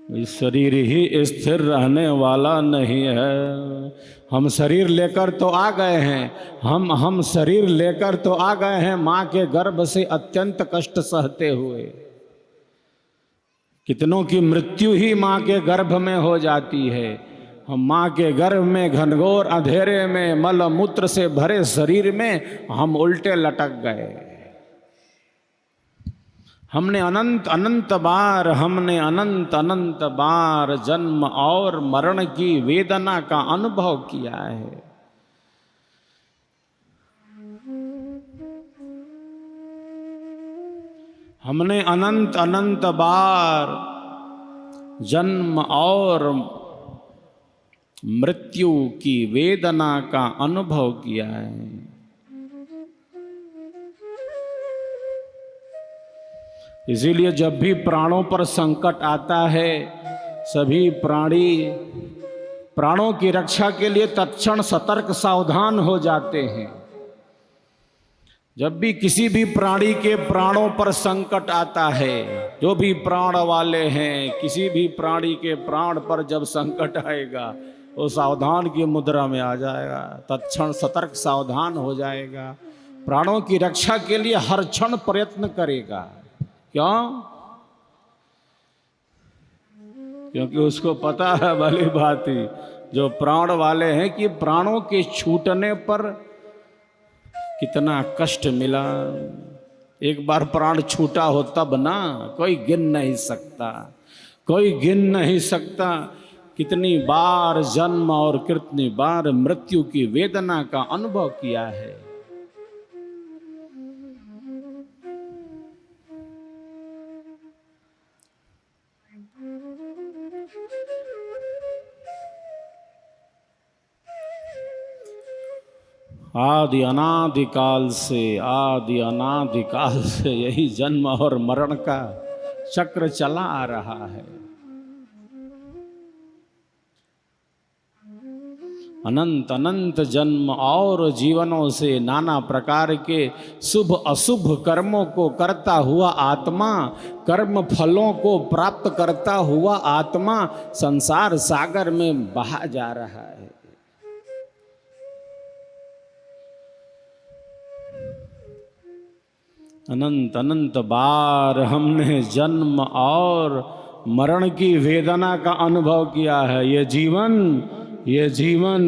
इस शरीर ही स्थिर रहने वाला नहीं है। हम शरीर लेकर तो आ गए हैं, हम शरीर लेकर तो आ गए हैं माँ के गर्भ से अत्यंत कष्ट सहते हुए। कितनों की मृत्यु ही माँ के गर्भ में हो जाती है। हम माँ के गर्भ में घनघोर अंधेरे में मल मूत्र से भरे शरीर में हम उल्टे लटक गए। हमने अनंत अनंत बार जन्म और मरण की वेदना का अनुभव किया है। हमने अनंत बार जन्म और मृत्यु की वेदना का अनुभव किया है। इसीलिए जब भी प्राणों पर संकट आता है, सभी प्राणों की रक्षा के लिए तत्क्षण सतर्क सावधान हो जाते हैं। जब भी किसी भी प्राणी के प्राणों पर संकट आता है, जो भी प्राण वाले हैं, किसी भी प्राणी के प्राण पर जब संकट आएगा, वो सावधान की मुद्रा में आ जाएगा, तत्क्षण सतर्क सावधान हो जाएगा, प्राणों की रक्षा के लिए हर क्षण प्रयत्न करेगा। क्यों? क्योंकि उसको पता है भली भांति जो प्राण वाले हैं कि प्राणों के छूटने पर कितना कष्ट मिला। एक बार प्राण छूटा हो तब ना, कोई गिन नहीं सकता, कोई गिन नहीं सकता कितनी बार जन्म और कितनी बार मृत्यु की वेदना का अनुभव किया है। आदि अनादिकाल से यही जन्म और मरण का चक्र चला आ रहा है। अनंत जन्म और जीवनों से नाना प्रकार के शुभ अशुभ कर्मों को करता हुआ आत्मा, कर्म फलों को प्राप्त करता हुआ आत्मा संसार सागर में बहा जा रहा है। अनंत बार हमने जन्म और मरण की वेदना का अनुभव किया है। ये जीवन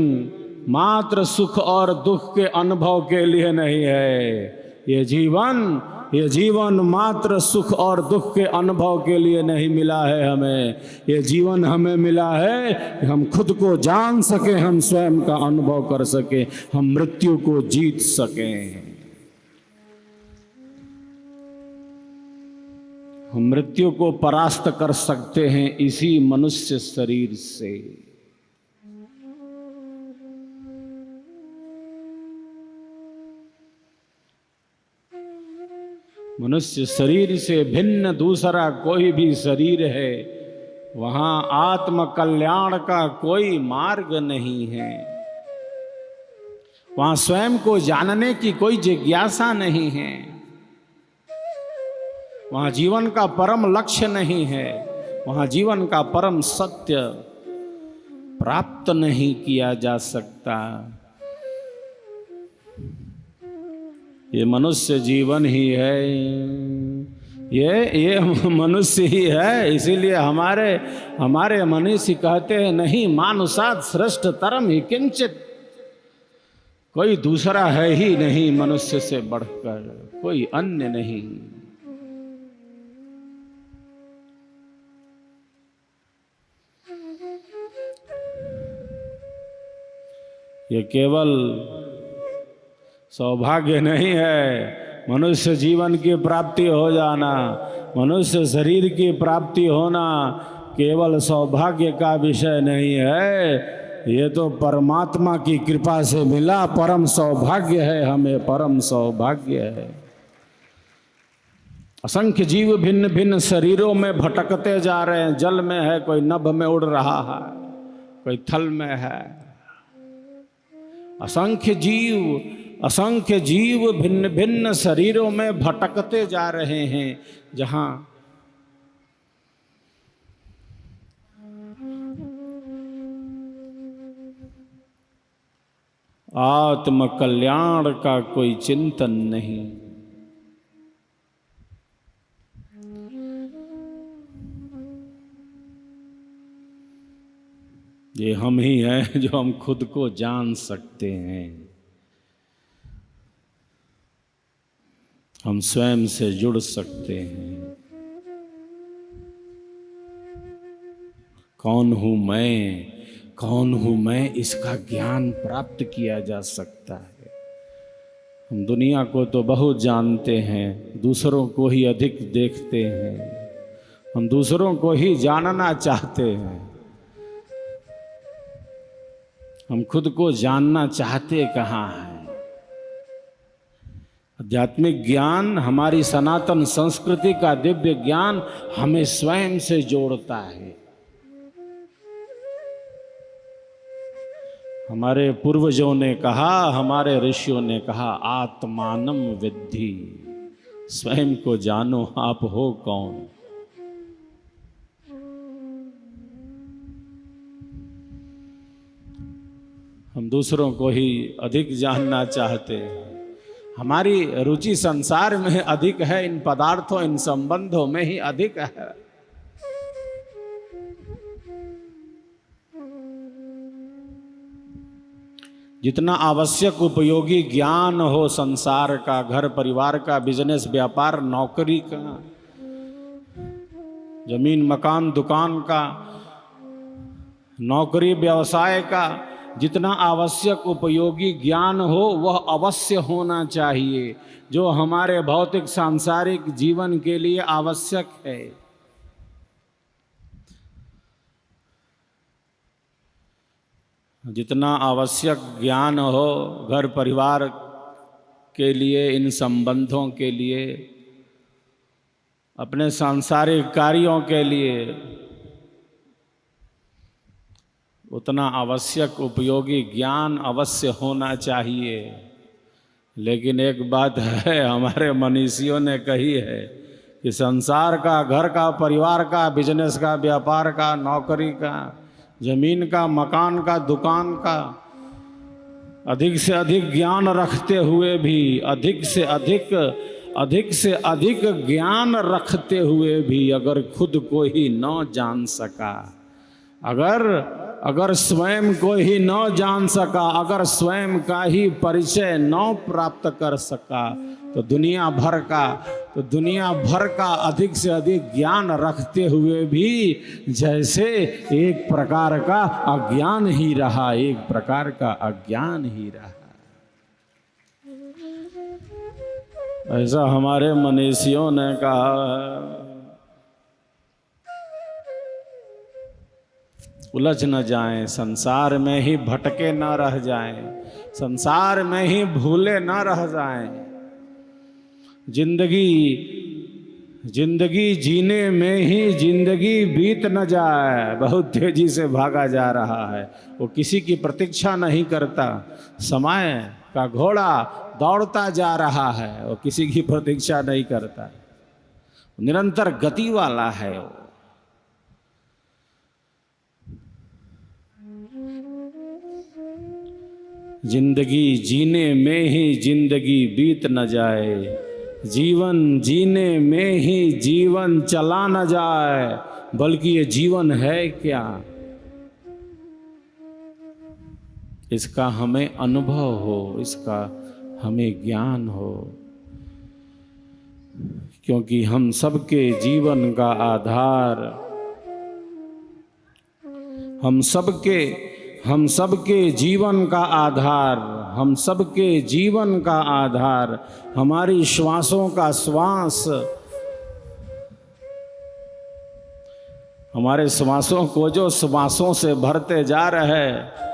मात्र सुख और दुख के अनुभव के लिए नहीं है। ये जीवन मात्र सुख और दुख के अनुभव के लिए नहीं मिला है हमें। ये जीवन हमें मिला है कि हम खुद को जान सके, हम स्वयं का अनुभव कर सके, हम मृत्यु को जीत सकें। हम मृत्यु को परास्त कर सकते हैं इसी मनुष्य शरीर से। मनुष्य शरीर से भिन्न दूसरा कोई भी शरीर है, वहां आत्म कल्याण का कोई मार्ग नहीं है। वहां स्वयं को जानने की कोई जिज्ञासा नहीं है। वहाँ जीवन का परम लक्ष्य नहीं है। वहाँ जीवन का परम सत्य प्राप्त नहीं किया जा सकता। ये मनुष्य जीवन ही है, ये मनुष्य ही है। इसीलिए हमारे मनीषी कहते हैं, नहीं मानुषात् श्रेष्ठ तरम ही किंचित। कोई दूसरा है ही नहीं मनुष्य से बढ़कर, कोई अन्य नहीं। ये केवल सौभाग्य नहीं है मनुष्य जीवन की प्राप्ति हो जाना, मनुष्य शरीर की प्राप्ति होना केवल सौभाग्य का विषय नहीं है। ये तो परमात्मा की कृपा से मिला परम सौभाग्य है, हमें परम सौभाग्य है। असंख्य जीव भिन्न भिन्न शरीरों में भटकते जा रहे हैं। जल में है, कोई नभ में उड़ रहा है, कोई थल में है। असंख्य जीव भिन्न भिन्न शरीरों में भटकते जा रहे हैं, जहां आत्म कल्याण का कोई चिंतन नहीं। ये हम ही हैं जो हम खुद को जान सकते हैं। हम स्वयं से जुड़ सकते हैं। कौन हूँ मैं, कौन हूँ मैं, इसका ज्ञान प्राप्त किया जा सकता है। हम दुनिया को तो बहुत जानते हैं, दूसरों को ही अधिक देखते हैं। हम दूसरों को ही जानना चाहते हैं, हम खुद को जानना चाहते कहाँ हैं। आध्यात्मिक ज्ञान, हमारी सनातन संस्कृति का दिव्य ज्ञान हमें स्वयं से जोड़ता है। हमारे पूर्वजों ने कहा, हमारे ऋषियों ने कहा, आत्मानम विद्धि, स्वयं को जानो आप हो कौन। हम दूसरों को ही अधिक जानना चाहते हैं। हमारी रुचि संसार में अधिक है, इन पदार्थों, इन संबंधों में ही अधिक है। जितना आवश्यक उपयोगी ज्ञान हो संसार का, घर परिवार का, बिजनेस व्यापार नौकरी का, जमीन मकान दुकान का, नौकरी व्यवसाय का, जितना आवश्यक उपयोगी ज्ञान हो वह अवश्य होना चाहिए, जो हमारे भौतिक सांसारिक जीवन के लिए आवश्यक है। जितना आवश्यक ज्ञान हो घर परिवार के लिए, इन संबंधों के लिए, अपने सांसारिक कार्यों के लिए, उतना आवश्यक उपयोगी ज्ञान अवश्य होना चाहिए। लेकिन एक बात है, हमारे मनीषियों ने कही है कि संसार का, घर का, परिवार का, बिजनेस का, व्यापार का, नौकरी का, जमीन का, मकान का, दुकान का अधिक से अधिक ज्ञान रखते हुए भी, अधिक से अधिक ज्ञान रखते हुए भी अगर खुद को ही न जान सका, अगर स्वयं को ही न जान सका, अगर स्वयं का ही परिचय न प्राप्त कर सका, तो दुनिया भर का अधिक से अधिक ज्ञान रखते हुए भी जैसे एक प्रकार का अज्ञान ही रहा, एक प्रकार का अज्ञान ही रहा। ऐसा हमारे मनीषियों ने कहा। उलझ न जाएं, संसार में ही भटके न रह जाएं, संसार में ही भूले न रह जाएं। जिंदगी जीने में ही जिंदगी बीत न जाए। बहुत तेजी से भागा जा रहा है, वो किसी की प्रतीक्षा नहीं करता। समय का घोड़ा दौड़ता जा रहा है, वो किसी की प्रतीक्षा नहीं करता, निरंतर गति वाला है वो। जिंदगी जीने में ही जिंदगी बीत न जाए, जीवन जीने में ही जीवन चला न जाए, बल्कि ये जीवन है क्या, इसका हमें अनुभव हो, इसका हमें ज्ञान हो। क्योंकि हम सबके जीवन का आधार, हम सबके जीवन का आधार, हम सबके जीवन का आधार, हमारी श्वासों का श्वास, हमारे श्वासों को जो श्वासों से भरते जा रहे,